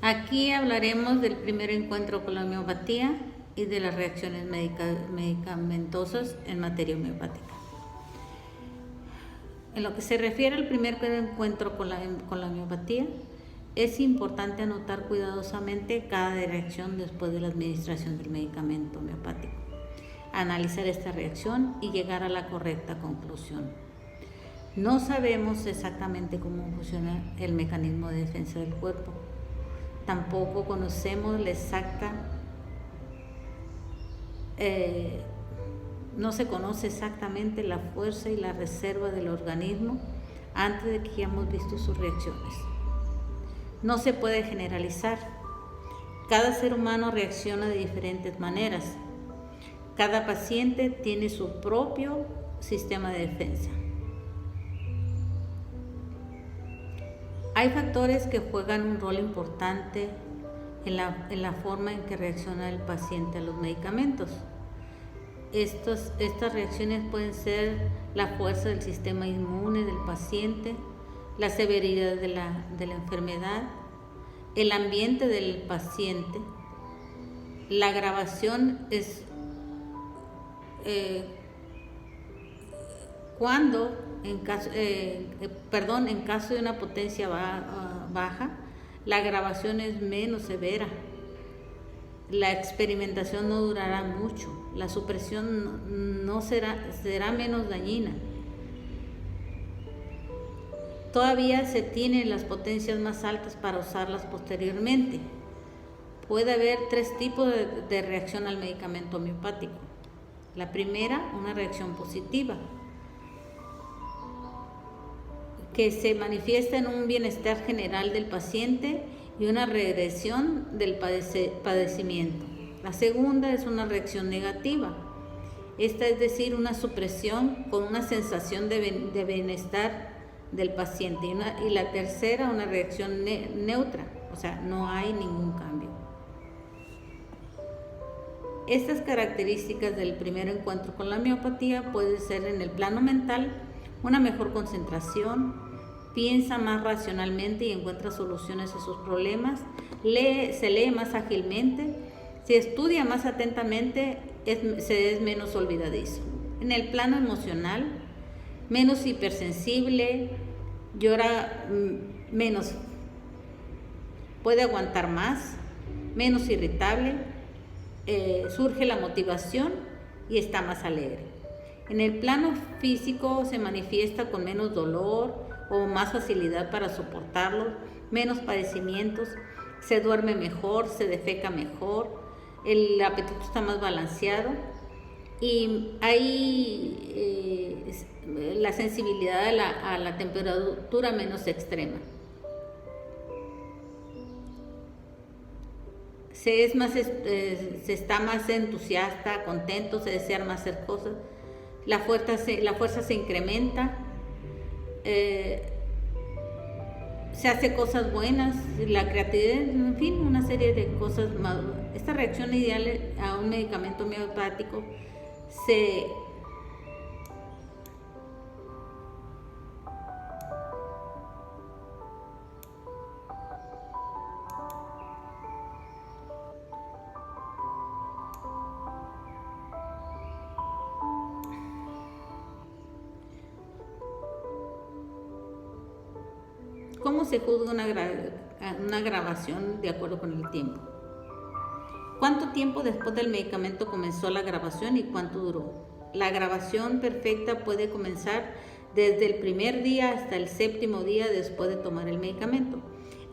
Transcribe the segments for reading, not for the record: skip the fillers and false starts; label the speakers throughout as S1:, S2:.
S1: Aquí hablaremos del primer encuentro con la homeopatía y de las reacciones medicamentosas en materia homeopática. En lo que se refiere al primer encuentro con la homeopatía, es importante anotar cuidadosamente cada reacción después de la administración del medicamento homeopático, analizar esta reacción y llegar a la correcta conclusión. No sabemos exactamente cómo funciona el mecanismo de defensa del cuerpo. Tampoco conocemos la exacta, no se conoce exactamente la fuerza y la reserva del organismo antes de que hayamos visto sus reacciones. No se puede generalizar. Cada ser humano reacciona de diferentes maneras. Cada paciente tiene su propio sistema de defensa. Hay factores que juegan un rol importante en la forma en que reacciona el paciente a los medicamentos. Estas reacciones pueden ser la fuerza del sistema inmune del paciente, la severidad de la enfermedad, el ambiente del paciente. La agravación es en caso de una potencia baja, la agravación es menos severa. La experimentación no durará mucho. La supresión será menos dañina. Todavía se tienen las potencias más altas para usarlas posteriormente. Puede haber 3 tipos de reacción al medicamento homeopático. La primera, una reacción positiva, que se manifiesta en un bienestar general del paciente y una regresión del padecimiento. La segunda es una reacción negativa, esta es decir, una supresión con una sensación de bienestar del paciente. Y la tercera, una reacción neutra, o sea, no hay ningún cambio. Estas características del primer encuentro con la homeopatía pueden ser en el plano mental: una mejor concentración, piensa más racionalmente y encuentra soluciones a sus problemas, se lee más ágilmente, se estudia más atentamente, se es menos olvidadizo. En el plano emocional, menos hipersensible, llora menos, puede aguantar más, menos irritable, surge la motivación y está más alegre. En el plano físico se manifiesta con menos dolor o más facilidad para soportarlo, menos padecimientos, se duerme mejor, se defeca mejor, el apetito está más balanceado y hay la sensibilidad a la temperatura menos extrema. Se está más entusiasta, contento, se desea más hacer cosas. La fuerza se incrementa, se hace cosas buenas, la creatividad, en fin, una serie de cosas más. Esta reacción ideal a un medicamento homeopático ¿Cómo se juzga una agravación de acuerdo con el tiempo? ¿Cuánto tiempo después del medicamento comenzó la agravación y cuánto duró? La agravación perfecta puede comenzar desde el primer día hasta el 7º día después de tomar el medicamento.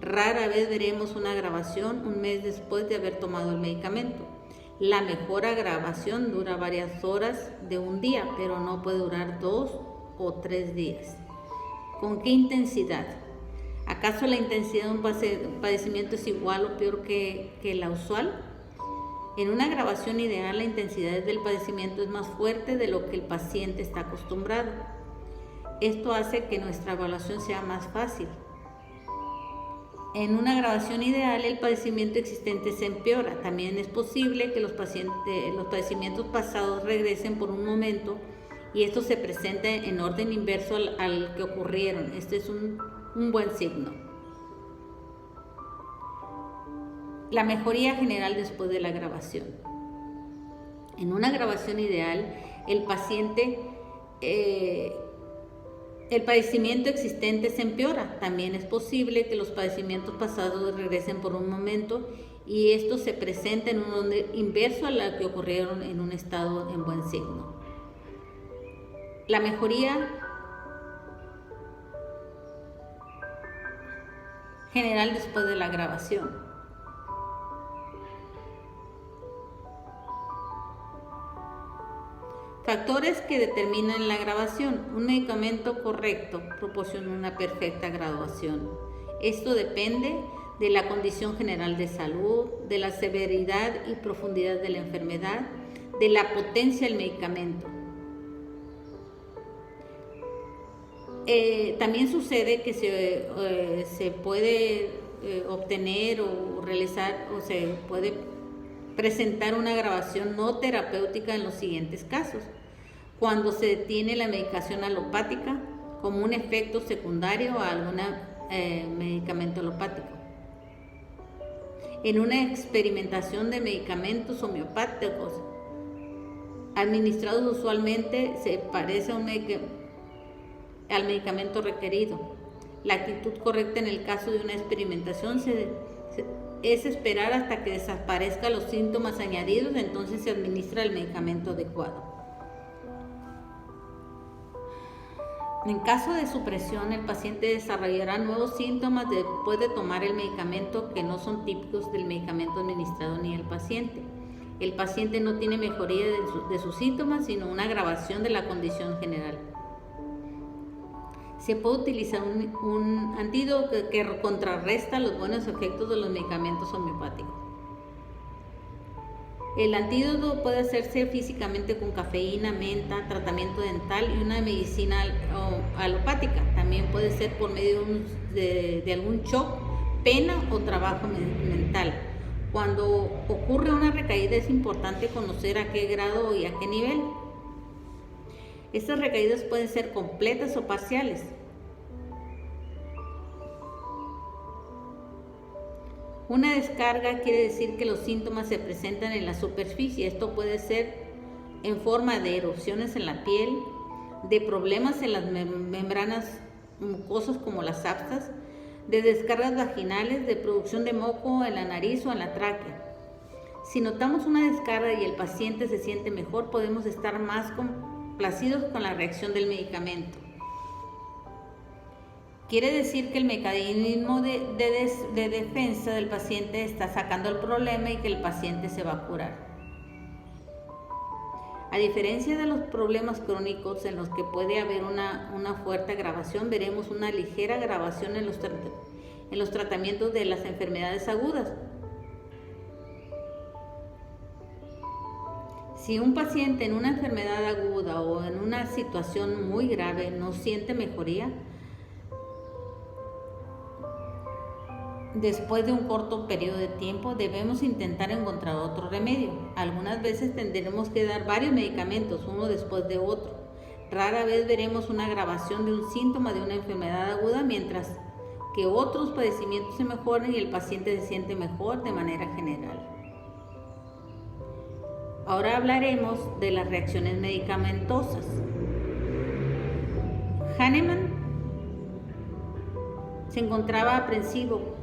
S1: Rara vez veremos una agravación un mes después de haber tomado el medicamento. La mejor agravación dura varias horas de un día, pero no puede durar 2 o 3 días. ¿Con qué intensidad? ¿Acaso la intensidad de un padecimiento es igual o peor que la usual? En una agravación ideal, la intensidad del padecimiento es más fuerte de lo que el paciente está acostumbrado. Esto hace que nuestra evaluación sea más fácil. En una agravación ideal, el padecimiento existente se empeora. También es posible que los padecimientos pasados regresen por un momento y esto se presente en orden inverso al que ocurrieron. Este es un buen signo. La mejoría general después de la grabación. En una grabación ideal, el padecimiento existente se empeora. También es posible que los padecimientos pasados regresen por un momento y esto se presenta en un orden inverso a la que ocurrieron en un estado en buen signo. La mejoría general después de la grabación. Factores que determinan la grabación. Un medicamento correcto proporciona una perfecta graduación. Esto depende de la condición general de salud, de la severidad y profundidad de la enfermedad, de la potencia del medicamento. También sucede que se puede obtener o realizar o se puede presentar una grabación no terapéutica en los siguientes casos: cuando se detiene la medicación alopática como un efecto secundario a algún medicamento alopático, en una experimentación de medicamentos homeopáticos administrados usualmente se parece al medicamento requerido. La actitud correcta en el caso de una experimentación es esperar hasta que desaparezcan los síntomas añadidos, entonces se administra el medicamento adecuado. En caso de supresión, el paciente desarrollará nuevos síntomas después de tomar el medicamento que no son típicos del medicamento administrado ni el paciente. El paciente no tiene mejoría de sus síntomas, sino una agravación de la condición general. Se puede utilizar un antídoto que contrarresta los buenos efectos de los medicamentos homeopáticos. El antídoto puede hacerse físicamente con cafeína, menta, tratamiento dental y una medicina alopática. También puede ser por medio de algún shock, pena o trabajo mental. Cuando ocurre una recaída es importante conocer a qué grado y a qué nivel. Estas recaídas pueden ser completas o parciales. Una descarga quiere decir que los síntomas se presentan en la superficie. Esto puede ser en forma de erupciones en la piel, de problemas en las membranas mucosas como las aftas, de descargas vaginales, de producción de moco en la nariz o en la tráquea. Si notamos una descarga y el paciente se siente mejor, podemos estar más complacidos con la reacción del medicamento. Quiere decir que el mecanismo de defensa del paciente está sacando el problema y que el paciente se va a curar. A diferencia de los problemas crónicos en los que puede haber una fuerte agravación, veremos una ligera agravación en los tratamientos de las enfermedades agudas. Si un paciente en una enfermedad aguda o en una situación muy grave no siente mejoría, después de un corto periodo de tiempo debemos intentar encontrar otro remedio. Algunas veces tendremos que dar varios medicamentos, uno después de otro. Rara vez veremos una agravación de un síntoma de una enfermedad aguda, mientras que otros padecimientos se mejoran y el paciente se siente mejor de manera general. Ahora hablaremos de las reacciones medicamentosas. Hahnemann se encontraba aprensivo,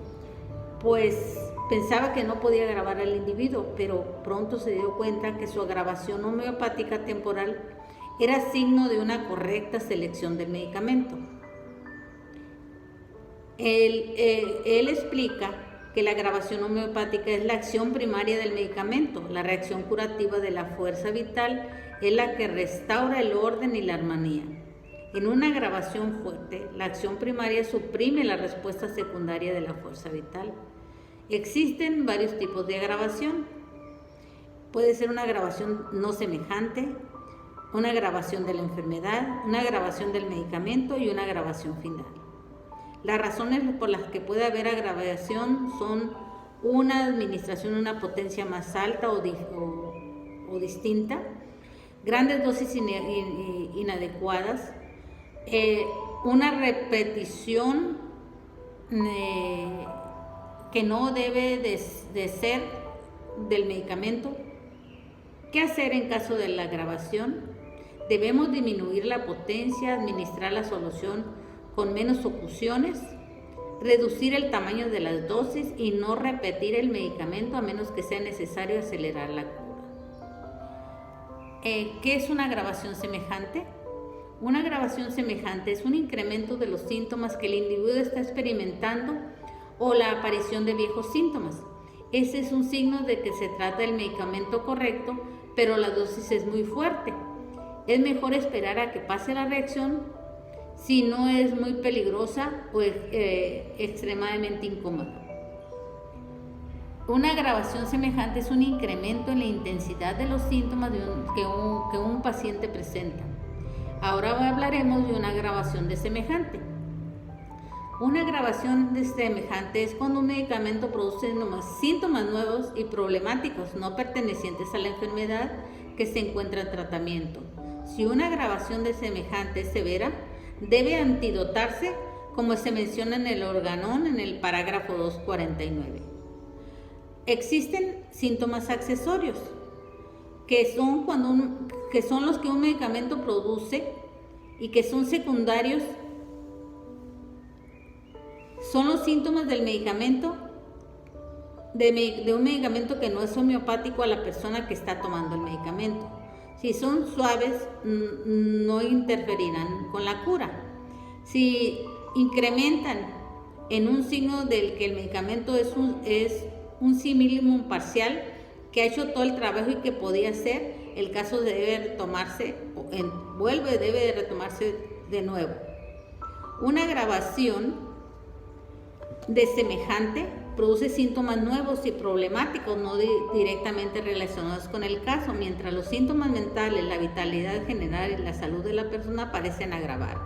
S1: pues pensaba que no podía agravar al individuo, pero pronto se dio cuenta que su agravación homeopática temporal era signo de una correcta selección del medicamento. Él explica que la agravación homeopática es la acción primaria del medicamento. La reacción curativa de la fuerza vital es la que restaura el orden y la armonía. En una agravación fuerte, la acción primaria suprime la respuesta secundaria de la fuerza vital. Existen varios tipos de agravación. Puede ser una agravación no semejante, una agravación de la enfermedad, una agravación del medicamento y una agravación final. Las razones por las que puede haber agravación son una administración de una potencia más alta o distinta, grandes dosis inadecuadas, una repetición que no debe de ser del medicamento. ¿Qué hacer en caso de la agravación? Debemos disminuir la potencia, administrar la solución con menos oclusiones, reducir el tamaño de las dosis y no repetir el medicamento a menos que sea necesario acelerar la cura. ¿Qué es una agravación semejante? Una agravación semejante es un incremento de los síntomas que el individuo está experimentando o la aparición de viejos síntomas. Ese es un signo de que se trata del medicamento correcto, pero la dosis es muy fuerte. Es mejor esperar a que pase la reacción si no es muy peligrosa o extremadamente incómoda. Una agravación semejante es un incremento en la intensidad de los síntomas que un paciente presenta. Ahora hablaremos de una agravación de semejante. Una agravación de semejante es cuando un medicamento produce síntomas nuevos y problemáticos no pertenecientes a la enfermedad que se encuentra en tratamiento. Si una agravación de semejante es severa, debe antidotarse, como se menciona en el organón en el parágrafo 249. Existen síntomas accesorios, que son los que un medicamento produce y que son secundarios. Son los síntomas del medicamento, de un medicamento que no es homeopático a la persona que está tomando el medicamento. Si son suaves, no interferirán con la cura. Si incrementan en un signo del que el medicamento es un simillimum parcial, que ha hecho todo el trabajo y que podía hacer, el caso debe retomarse de nuevo. Una agravación de semejante produce síntomas nuevos y problemáticos no directamente relacionados con el caso, mientras los síntomas mentales, la vitalidad general y la salud de la persona parecen agravar.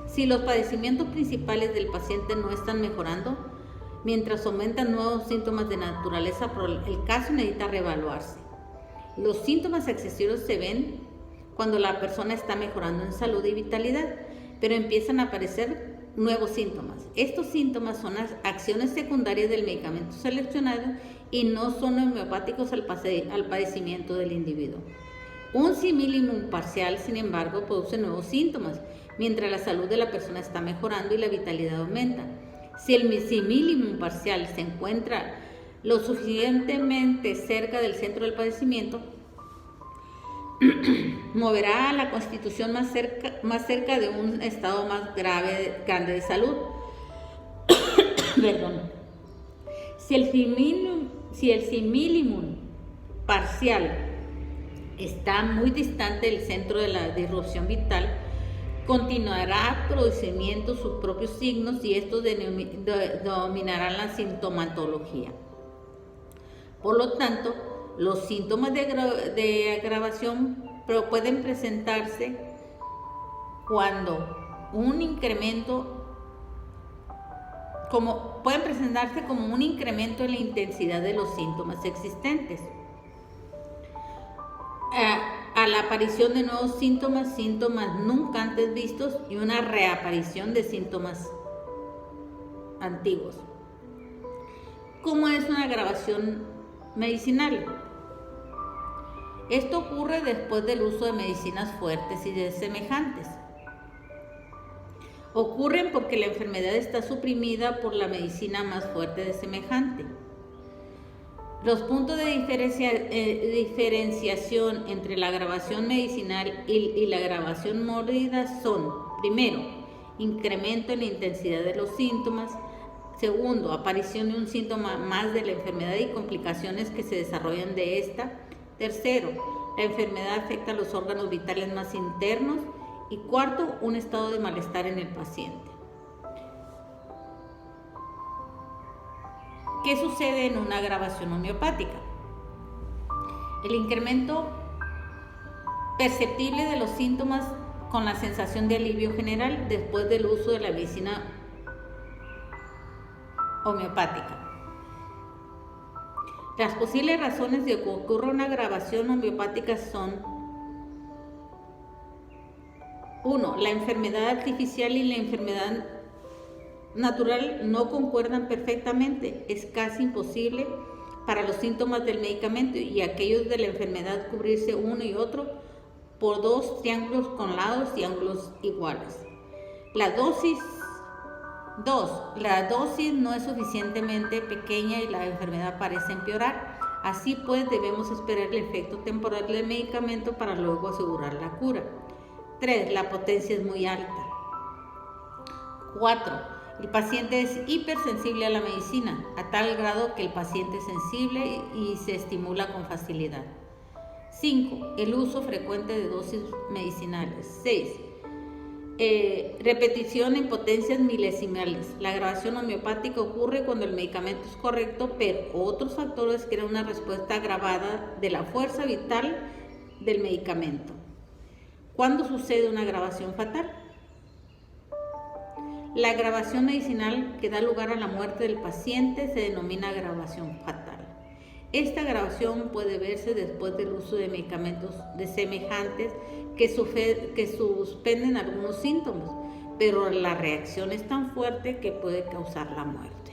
S1: Si los padecimientos principales del paciente no están mejorando, mientras aumentan nuevos síntomas de naturaleza, el caso necesita reevaluarse. Los síntomas accesorios se ven cuando la persona está mejorando en salud y vitalidad, pero empiezan a aparecer nuevos síntomas. Estos síntomas son las acciones secundarias del medicamento seleccionado y no son homeopáticos al padecimiento del individuo. Un simillimum parcial, sin embargo, produce nuevos síntomas, mientras la salud de la persona está mejorando y la vitalidad aumenta. Si el simillimum parcial se encuentra lo suficientemente cerca del centro del padecimiento, moverá a la constitución más cerca de un estado más grande de salud. Perdón. Si el simillimum parcial está muy distante del centro de la disrupción vital, continuará produciendo sus propios signos y estos dominarán la sintomatología. Por lo tanto, los síntomas de agravación pueden presentarse como un incremento en la intensidad de los síntomas existentes, a la aparición de nuevos síntomas nunca antes vistos y una reaparición de síntomas antiguos. ¿Cómo es una agravación medicinal? Esto ocurre después del uso de medicinas fuertes y de semejantes. Ocurren porque la enfermedad está suprimida por la medicina más fuerte de semejante. Los puntos de diferenciación entre la agravación medicinal y la agravación mórbida son: primero, incremento en la intensidad de los síntomas; segundo, aparición de un síntoma más de la enfermedad y complicaciones que se desarrollan de esta; tercero, la enfermedad afecta a los órganos vitales más internos; y cuarto, un estado de malestar en el paciente. ¿Qué sucede en una agravación homeopática? El incremento perceptible de los síntomas con la sensación de alivio general después del uso de la medicina homeopática. Las posibles razones de que ocurra una agravación homeopática son: 1. La enfermedad artificial y la enfermedad natural no concuerdan perfectamente. Es casi imposible para los síntomas del medicamento y aquellos de la enfermedad cubrirse uno y otro por dos triángulos con lados y ángulos iguales. La dosis no es suficientemente pequeña y la enfermedad parece empeorar. Así pues, debemos esperar el efecto temporal del medicamento para luego asegurar la cura. 3. La potencia es muy alta. 4. El paciente es hipersensible a la medicina, a tal grado que el paciente es sensible y se estimula con facilidad. 5. El uso frecuente de dosis medicinales. 6. Repetición en potencias milesimales. La grabación homeopática ocurre cuando el medicamento es correcto, pero otros factores crean una respuesta agravada de la fuerza vital del medicamento. ¿Cuándo sucede una agravación fatal? La agravación medicinal que da lugar a la muerte del paciente se denomina agravación fatal. Esta agravación puede verse después del uso de medicamentos semejantes que suspenden algunos síntomas, pero la reacción es tan fuerte que puede causar la muerte.